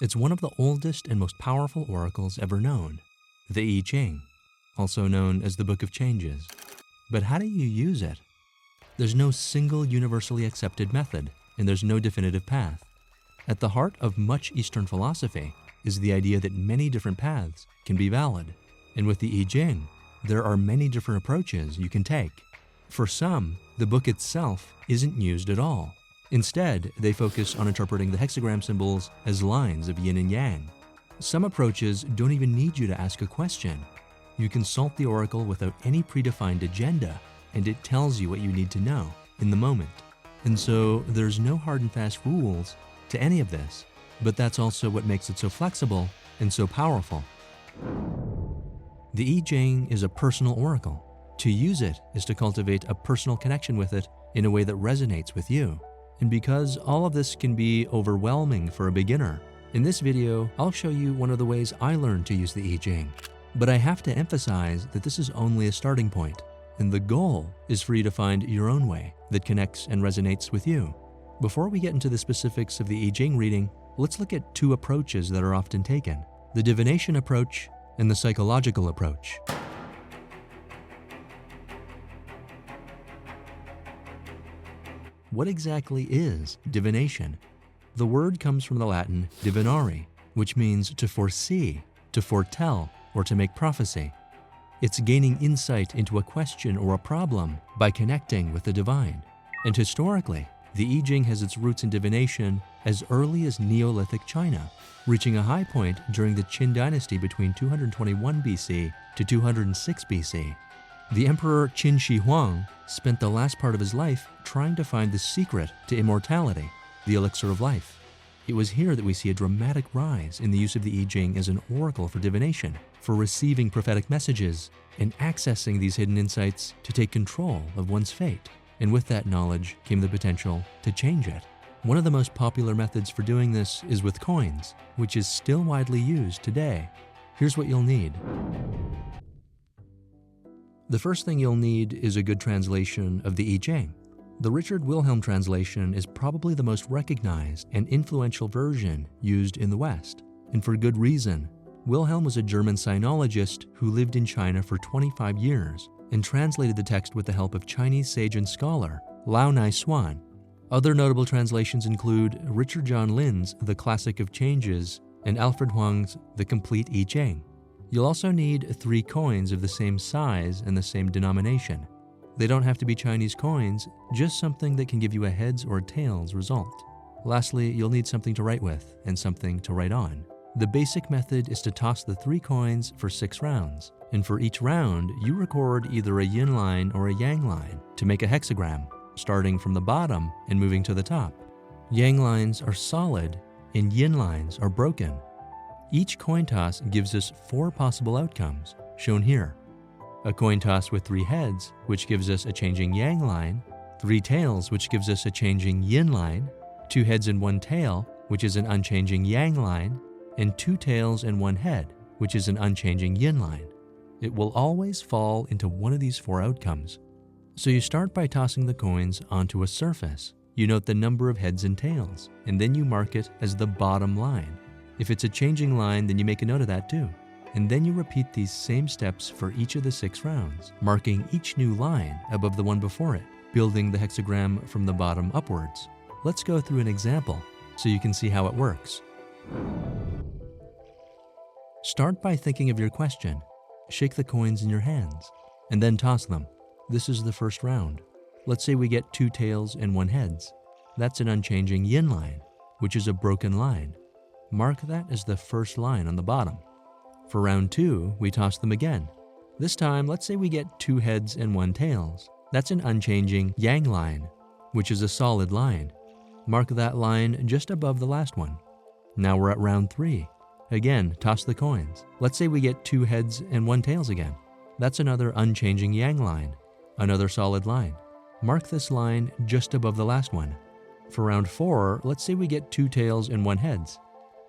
It's one of the oldest and most powerful oracles ever known, the I Ching, also known as the Book of Changes. But how do you use it? There's no single universally accepted method, and there's no definitive path. At the heart of much Eastern philosophy is the idea that many different paths can be valid. And with the I Ching, there are many different approaches you can take. For some, the book itself isn't used at all. Instead, they focus on interpreting the hexagram symbols as lines of yin and yang. Some approaches don't even need you to ask a question. You consult the oracle without any predefined agenda, and it tells you what you need to know in the moment. And so there's no hard and fast rules to any of this, but that's also what makes it so flexible and so powerful. The I Ching is a personal oracle. To use it is to cultivate a personal connection with it in a way that resonates with you. And because all of this can be overwhelming for a beginner, in this video, I'll show you one of the ways I learned to use the I Ching. But I have to emphasize that this is only a starting point, and the goal is for you to find your own way that connects and resonates with you. Before we get into the specifics of the I Ching reading, let's look at two approaches that are often taken: the divination approach and the psychological approach. What exactly is divination? The word comes from the Latin divinare, which means to foresee, to foretell, or to make prophecy. It's gaining insight into a question or a problem by connecting with the divine. And historically, the I Ching has its roots in divination as early as Neolithic China, reaching a high point during the Qin dynasty between 221 BC to 206 BC. The Emperor Qin Shi Huang spent the last part of his life trying to find the secret to immortality, the elixir of life. It was here that we see a dramatic rise in the use of the I Ching as an oracle for divination, for receiving prophetic messages and accessing these hidden insights to take control of one's fate. And with that knowledge came the potential to change it. One of the most popular methods for doing this is with coins, which is still widely used today. Here's what you'll need. The first thing you'll need is a good translation of the I Ching. The Richard Wilhelm translation is probably the most recognized and influential version used in the West, and for good reason. Wilhelm was a German sinologist who lived in China for 25 years and translated the text with the help of Chinese sage and scholar Lao Nai Suan. Other notable translations include Richard John Lin's The Classic of Changes and Alfred Huang's The Complete I Ching. You'll also need 3 coins of the same size and the same denomination. They don't have to be Chinese coins, just something that can give you a heads or tails result. Lastly, you'll need something to write with and something to write on. The basic method is to toss the 3 coins for 6 rounds, and for each round, you record either a yin line or a yang line to make a hexagram, starting from the bottom and moving to the top. Yang lines are solid and yin lines are broken. Each coin toss gives us 4 possible outcomes, shown here. A coin toss with 3 heads, which gives us a changing yang line, 3 tails, which gives us a changing yin line, 2 heads and 1 tail, which is an unchanging yang line, and 2 tails and 1 head, which is an unchanging yin line. It will always fall into one of these 4 outcomes. So you start by tossing the coins onto a surface. You note the number of heads and tails, and then you mark it as the bottom line. If it's a changing line, then you make a note of that too. And then you repeat these same steps for each of the 6 rounds, marking each new line above the one before it, building the hexagram from the bottom upwards. Let's go through an example so you can see how it works. Start by thinking of your question. Shake the coins in your hands, and then toss them. This is the first round. Let's say we get 2 tails and 1 heads. That's an unchanging yin line, which is a broken line. Mark that as the first line on the bottom. For round 2, we toss them again. This time, let's say we get 2 heads and 1 tails. That's an unchanging yang line, which is a solid line. Mark that line just above the last one. Now we're at round 3. Again, toss the coins. Let's say we get 2 heads and 1 tails again. That's another unchanging yang line, another solid line. Mark this line just above the last one. For round 4, let's say we get 2 tails and 1 heads.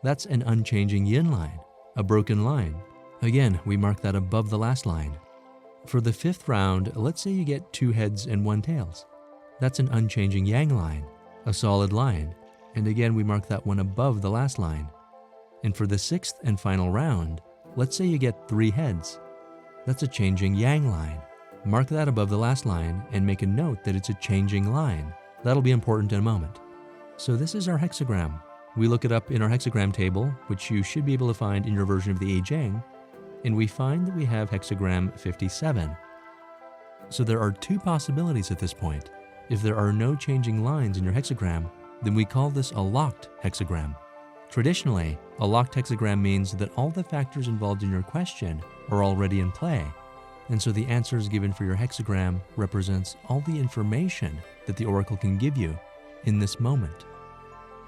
That's an unchanging yin line, a broken line. Again, we mark that above the last line. For the 5th round, let's say you get 2 heads and 1 tails. That's an unchanging yang line, a solid line. And again, we mark that one above the last line. And for the sixth and final round, let's say you get 3 heads. That's a changing yang line. Mark that above the last line and make a note that it's a changing line. That'll be important in a moment. So this is our hexagram. We look it up in our hexagram table, which you should be able to find in your version of the I Ching, and we find that we have hexagram 57. So there are 2 possibilities at this point. If there are no changing lines in your hexagram, then we call this a locked hexagram. Traditionally, a locked hexagram means that all the factors involved in your question are already in play, and so the answers given for your hexagram represents all the information that the oracle can give you in this moment.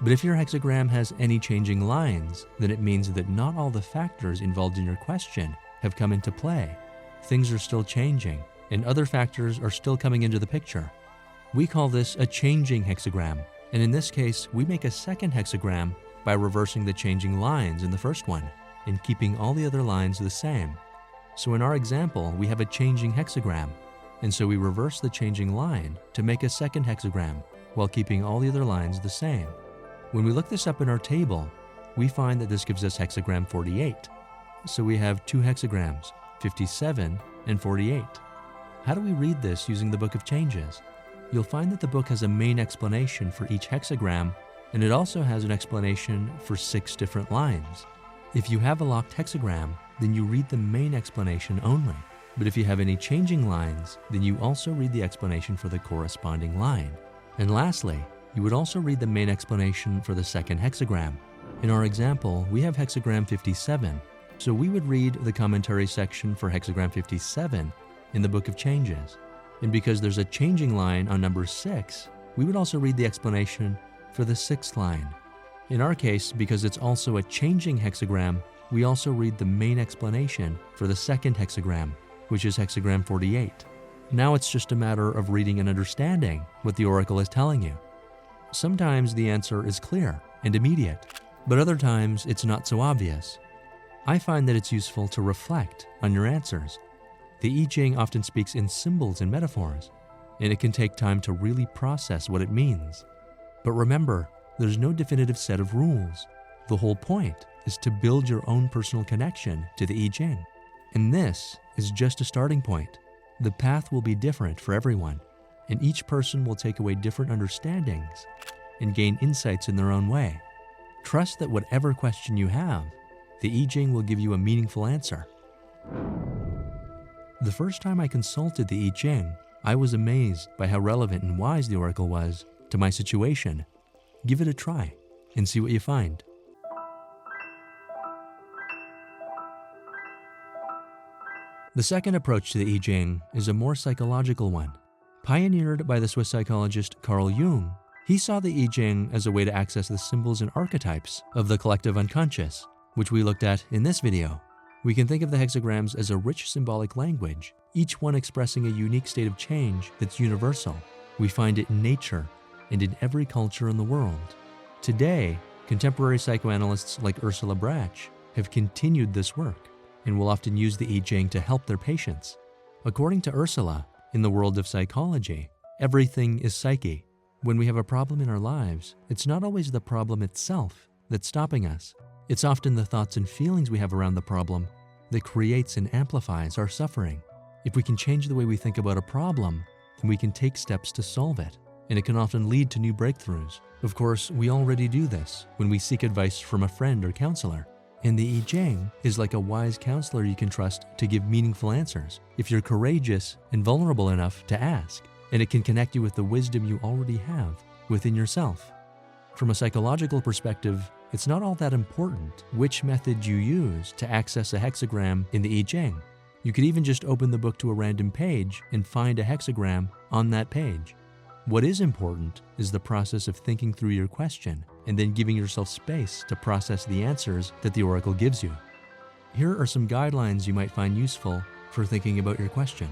But if your hexagram has any changing lines, then it means that not all the factors involved in your question have come into play. Things are still changing, and other factors are still coming into the picture. We call this a changing hexagram, and in this case, we make a second hexagram by reversing the changing lines in the first one and keeping all the other lines the same. So in our example, we have a changing hexagram, and so we reverse the changing line to make a second hexagram while keeping all the other lines the same. When we look this up in our table, we find that this gives us hexagram 48. So we have 2 hexagrams, 57 and 48. How do we read this using the Book of Changes? You'll find that the book has a main explanation for each hexagram, and it also has an explanation for 6 different lines. If you have a locked hexagram, then you read the main explanation only. But if you have any changing lines, then you also read the explanation for the corresponding line. And lastly, you would also read the main explanation for the second hexagram. In our example, we have hexagram 57, so we would read the commentary section for hexagram 57 in the Book of Changes. And because there's a changing line on number 6, we would also read the explanation for the 6th line. In our case, because it's also a changing hexagram, we also read the main explanation for the second hexagram, which is hexagram 48. Now it's just a matter of reading and understanding what the oracle is telling you. Sometimes the answer is clear and immediate, but other times it's not so obvious. I find that it's useful to reflect on your answers. The I Ching often speaks in symbols and metaphors, and it can take time to really process what it means. But remember, there's no definitive set of rules. The whole point is to build your own personal connection to the I Ching. And this is just a starting point. The path will be different for everyone, and each person will take away different understandings and gain insights in their own way. Trust that whatever question you have, the I Ching will give you a meaningful answer. The first time I consulted the I Ching, I was amazed by how relevant and wise the oracle was to my situation. Give it a try and see what you find. The second approach to the I Ching is a more psychological one. Pioneered by the Swiss psychologist Carl Jung, he saw the I Ching as a way to access the symbols and archetypes of the collective unconscious, which we looked at in this video. We can think of the hexagrams as a rich symbolic language, each one expressing a unique state of change that's universal. We find it in nature and in every culture in the world. Today, contemporary psychoanalysts like Ursula Brach have continued this work and will often use the I Ching to help their patients. According to Ursula, in the world of psychology, everything is psyche. When we have a problem in our lives, it's not always the problem itself that's stopping us. It's often the thoughts and feelings we have around the problem that creates and amplifies our suffering. If we can change the way we think about a problem, then we can take steps to solve it, and it can often lead to new breakthroughs. Of course, we already do this when we seek advice from a friend or counselor. And the I Ching is like a wise counselor you can trust to give meaningful answers if you're courageous and vulnerable enough to ask, and it can connect you with the wisdom you already have within yourself. From a psychological perspective, it's not all that important which method you use to access a hexagram in the I Ching. You could even just open the book to a random page and find a hexagram on that page. What is important is the process of thinking through your question and then giving yourself space to process the answers that the oracle gives you. Here are some guidelines you might find useful for thinking about your question.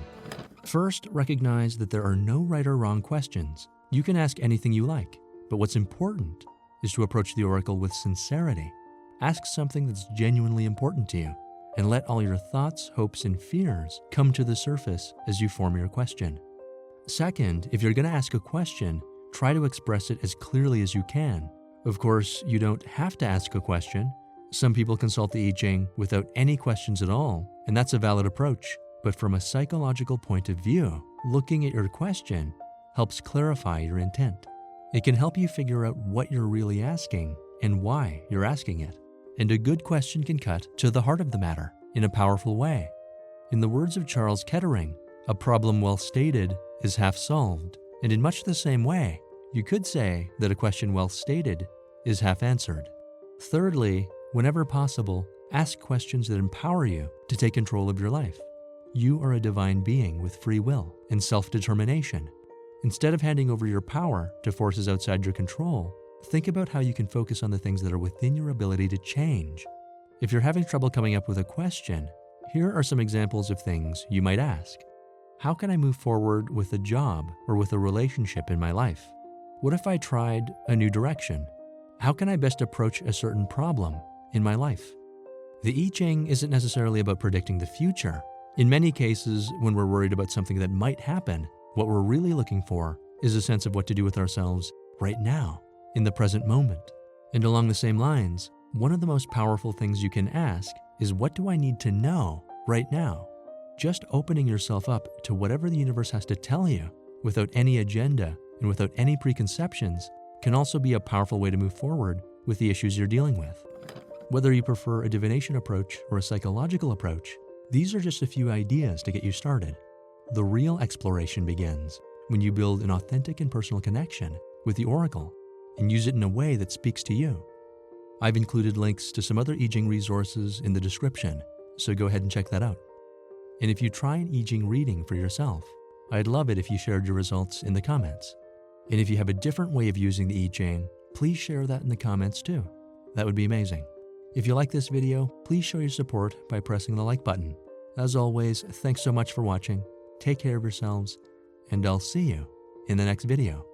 First, recognize that there are no right or wrong questions. You can ask anything you like, but what's important is to approach the oracle with sincerity. Ask something that's genuinely important to you, and let all your thoughts, hopes, and fears come to the surface as you form your question. Second, if you're going to ask a question, try to express it as clearly as you can. Of course, you don't have to ask a question. Some people consult the I Ching without any questions at all, and that's a valid approach. But from a psychological point of view, looking at your question helps clarify your intent. It can help you figure out what you're really asking and why you're asking it. And a good question can cut to the heart of the matter in a powerful way. In the words of Charles Kettering, a problem well stated is half solved. And in much the same way, you could say that a question well stated is half answered. Thirdly, whenever possible, ask questions that empower you to take control of your life. You are a divine being with free will and self-determination. Instead of handing over your power to forces outside your control, think about how you can focus on the things that are within your ability to change. If you're having trouble coming up with a question, here are some examples of things you might ask. How can I move forward with a job or with a relationship in my life? What if I tried a new direction? How can I best approach a certain problem in my life? The I Ching isn't necessarily about predicting the future. In many cases, when we're worried about something that might happen, what we're really looking for is a sense of what to do with ourselves right now, in the present moment. And along the same lines, one of the most powerful things you can ask is, what do I need to know right now? Just opening yourself up to whatever the universe has to tell you without any agenda and without any preconceptions can also be a powerful way to move forward with the issues you're dealing with. Whether you prefer a divination approach or a psychological approach, these are just a few ideas to get you started. The real exploration begins when you build an authentic and personal connection with the Oracle and use it in a way that speaks to you. I've included links to some other I Ching resources in the description, so go ahead and check that out. And if you try an I Ching reading for yourself, I'd love it if you shared your results in the comments. And if you have a different way of using the I Ching, please share that in the comments too. That would be amazing. If you like this video, please show your support by pressing the like button. As always, thanks so much for watching. Take care of yourselves, and I'll see you in the next video.